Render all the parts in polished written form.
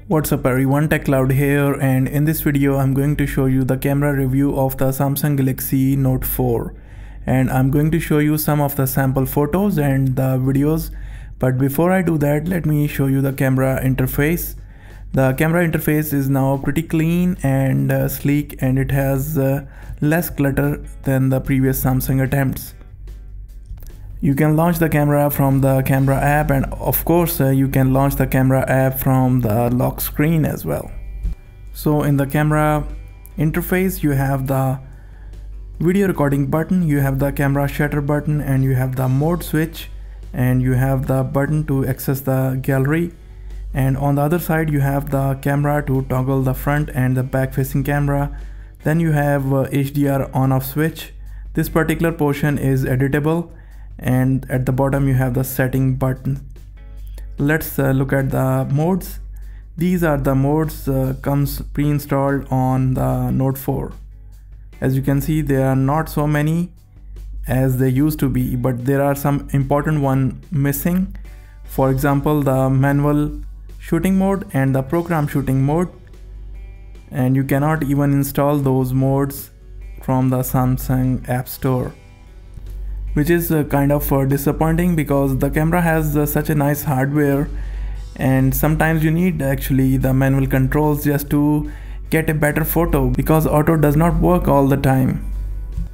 What's up everyone, TechCloud here, and in this video I'm going to show you the camera review of the Samsung Galaxy Note 4, and I'm going to show you some of the sample photos and the videos. But before I do that, let me show you the camera interface. The camera interface is now pretty clean and sleek, and it has less clutter than the previous Samsung attempts. You can launch the camera from the camera app, and of course you can launch the camera app from the lock screen as well. So in the camera interface you have the video recording button, you have the camera shutter button, and you have the mode switch, and you have the button to access the gallery. And on the other side you have the camera to toggle the front and the back facing camera. Then you have HDR on off switch. This particular portion is editable, and at the bottom you have the setting button. Let's look at the modes. These are the modes comes pre-installed on the Note 4. As you can see, there are not so many as they used to be, but there are some important one missing. For example, the manual shooting mode and the program shooting mode, and you cannot even install those modes from the Samsung App Store, which is kind of disappointing because the camera has such a nice hardware, and sometimes you need actually the manual controls just to get a better photo, because auto does not work all the time.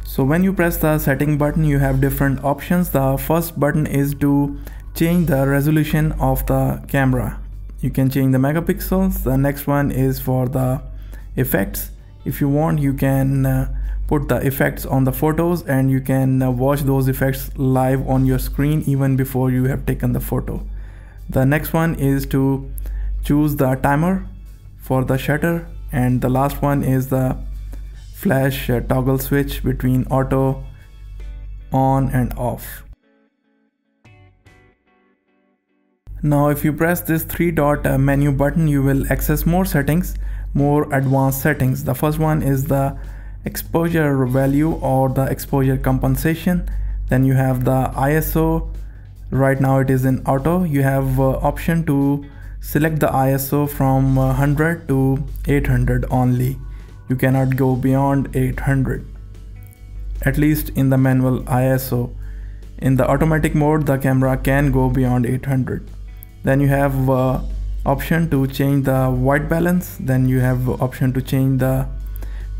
So when you press the setting button, you have different options. The first button is to change the resolution of the camera. You can change the megapixels. The next one is for the effects. If you want, you can put the effects on the photos, and you can watch those effects live on your screen even before you have taken the photo. The next one is to choose the timer for the shutter, and the last one is the flash toggle switch between auto, on and off. Now if you press this three-dot menu button, you will access more settings, more advanced settings. The first one is the exposure value or the exposure compensation. Then you have the ISO. Right now it is in auto. You have option to select the ISO from 100 to 800 only. You cannot go beyond 800, at least in the manual ISO. In the automatic mode, the camera can go beyond 800. Then you have option to change the white balance. Then you have option to change the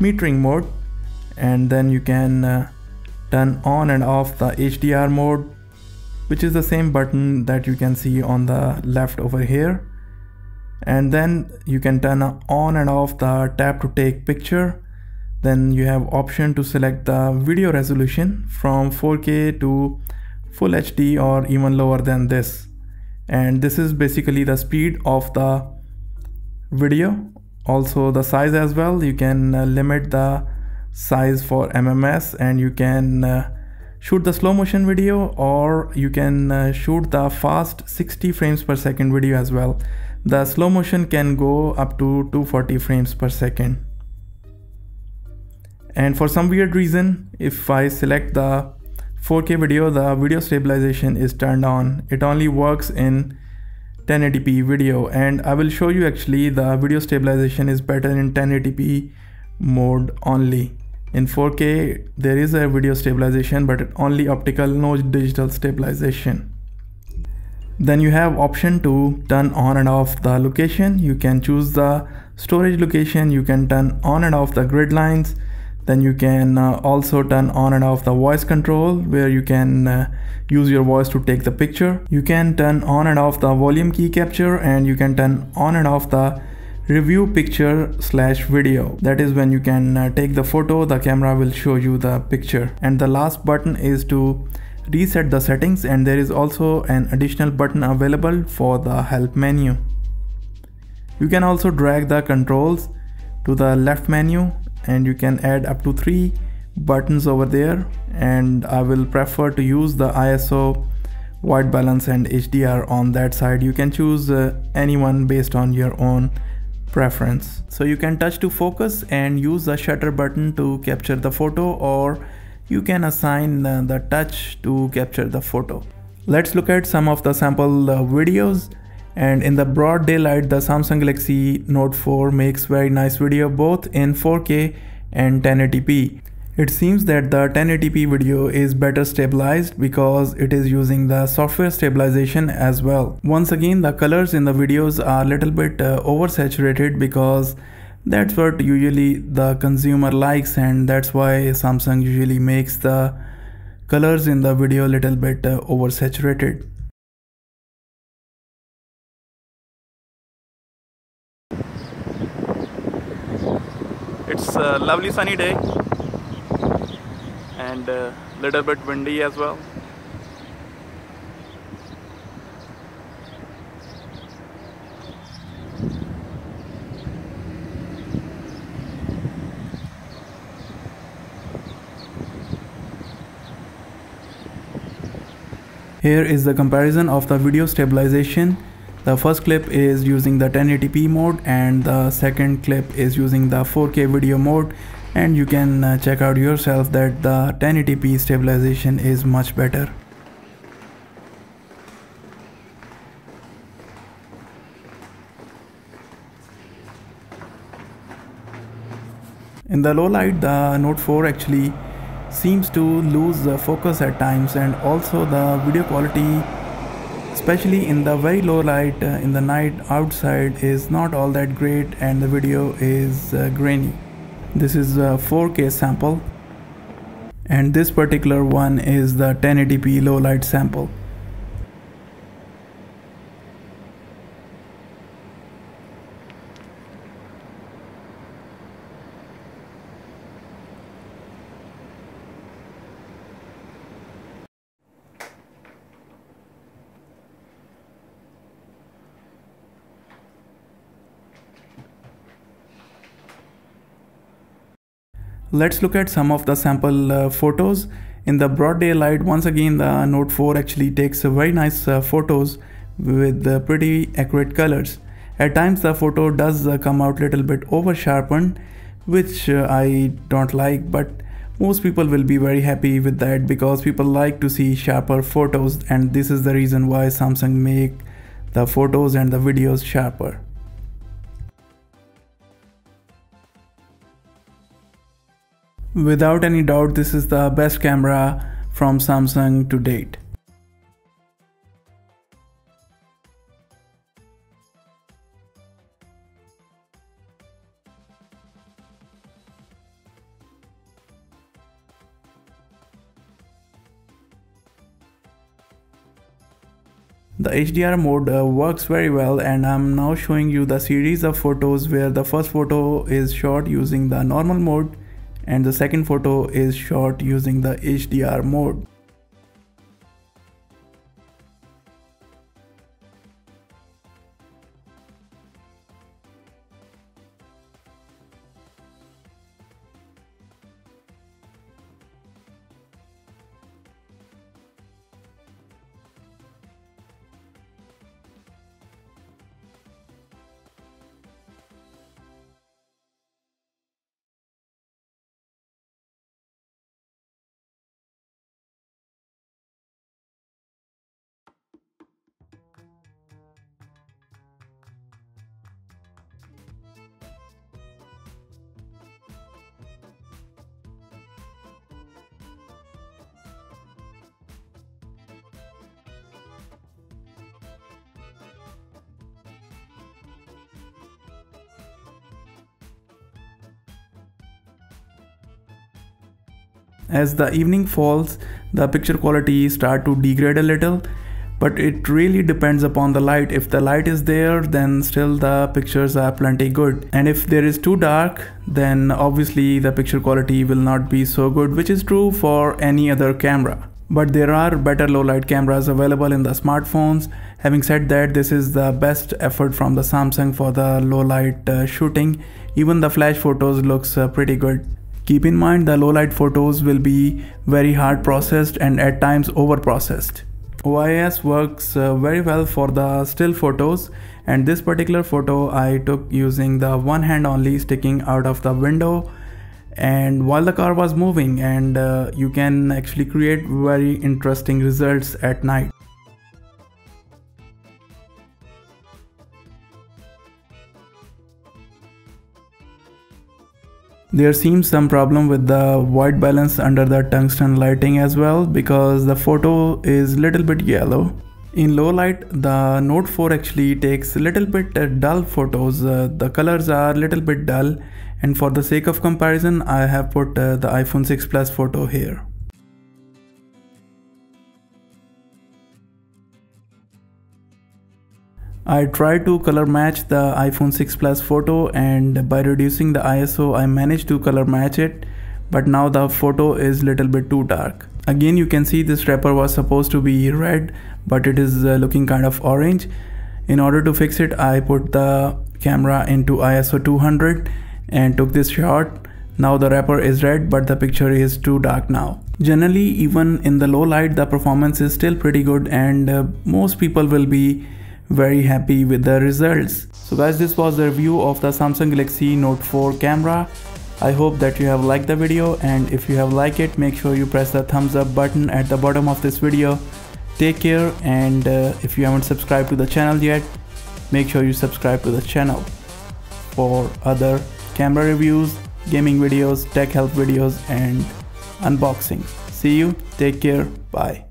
metering mode, and then you can turn on and off the HDR mode, which is the same button that you can see on the left over here. And then you can turn on and off the tap to take picture. Then you have option to select the video resolution from 4K to full HD or even lower than this. And this is basically the speed of the video. Also the size as well. You can limit the size for MMS, and you can shoot the slow motion video, or you can shoot the fast 60 frames per second video as well. The slow motion can go up to 240 frames per second. And for some weird reason, if I select the 4K video, the video stabilization is turned on. It only works in 1080p video, and I will show you actually the video stabilization is better in 1080p mode only. In 4K there is a video stabilization, but only optical, no digital stabilization. Then you have option to turn on and off the location. You can choose the storage location. You can turn on and off the grid lines. Then you can also turn on and off the voice control, where you can use your voice to take the picture. You can turn on and off the volume key capture, and you can turn on and off the review picture / video. That is when you can take the photo, the camera will show you the picture. And the last button is to reset the settings, and there is also an additional button available for the help menu. You can also drag the controls to the left menu, and you can add up to 3 buttons over there, and I will prefer to use the ISO, white balance and HDR on that side. You can choose any one based on your own preference. So you can touch to focus and use the shutter button to capture the photo, or you can assign the touch to capture the photo. Let's look at some of the sample videos. And in the broad daylight, the Samsung Galaxy Note 4 makes very nice video both in 4K and 1080p. It seems that the 1080p video is better stabilized because it is using the software stabilization as well. Once again, the colors in the videos are a little bit oversaturated because that's what usually the consumer likes, and that's why Samsung usually makes the colors in the video a little bit oversaturated. It's a lovely sunny day and a little bit windy as well. Here is the comparison of the video stabilization. The first clip is using the 1080p mode and the second clip is using the 4K video mode, and you can check out yourself that the 1080p stabilization is much better. In the low light, the Note 4 actually seems to lose the focus at times, and also the video quality, especially in the very low light in the night outside, is not all that great and the video is grainy. This is a 4K sample and this particular one is the 1080p low light sample. Let's look at some of the sample photos. In the broad daylight, once again the Note 4 actually takes very nice photos with pretty accurate colors. At times the photo does come out a little bit over sharpened, which I don't like, but most people will be very happy with that because people like to see sharper photos, and this is the reason why Samsung make the photos and the videos sharper. Without any doubt, this is the best camera from Samsung to date. The HDR mode works very well, and I'm now showing you the series of photos where the first photo is shot using the normal mode and the second photo is shot using the HDR mode. As the evening falls, the picture quality start to degrade a little, but it really depends upon the light. If the light is there, then still the pictures are plenty good, and if there is too dark, then obviously the picture quality will not be so good, which is true for any other camera. But there are better low light cameras available in the smartphones. Having said that, this is the best effort from the Samsung for the low light shooting. Even the flash photos looks pretty good. Keep in mind, the low light photos will be very hard processed and at times over processed. OIS works very well for the still photos, and this particular photo I took using the one hand only sticking out of the window and while the car was moving, and you can actually create very interesting results at night. There seems some problem with the white balance under the tungsten lighting as well, because the photo is little bit yellow. In low light, the Note 4 actually takes little bit dull photos. The colors are little bit dull, and for the sake of comparison, I have put the iPhone 6 Plus photo here. I tried to color match the iPhone 6 Plus photo, and by reducing the ISO I managed to color match it, but now the photo is little bit too dark. Again, you can see this wrapper was supposed to be red, but it is looking kind of orange. In order to fix it, I put the camera into ISO 200 and took this shot. Now the wrapper is red, but the picture is too dark now. Generally, even in the low light, the performance is still pretty good, and most people will be very happy with the results. So guys, this was the review of the Samsung Galaxy Note 4 camera. I hope that you have liked the video, and if you have liked it, make sure you press the thumbs up button at the bottom of this video. Take care, and if you haven't subscribed to the channel yet, make sure you subscribe to the channel for other camera reviews, gaming videos, tech help videos, and unboxing. See you, take care, bye.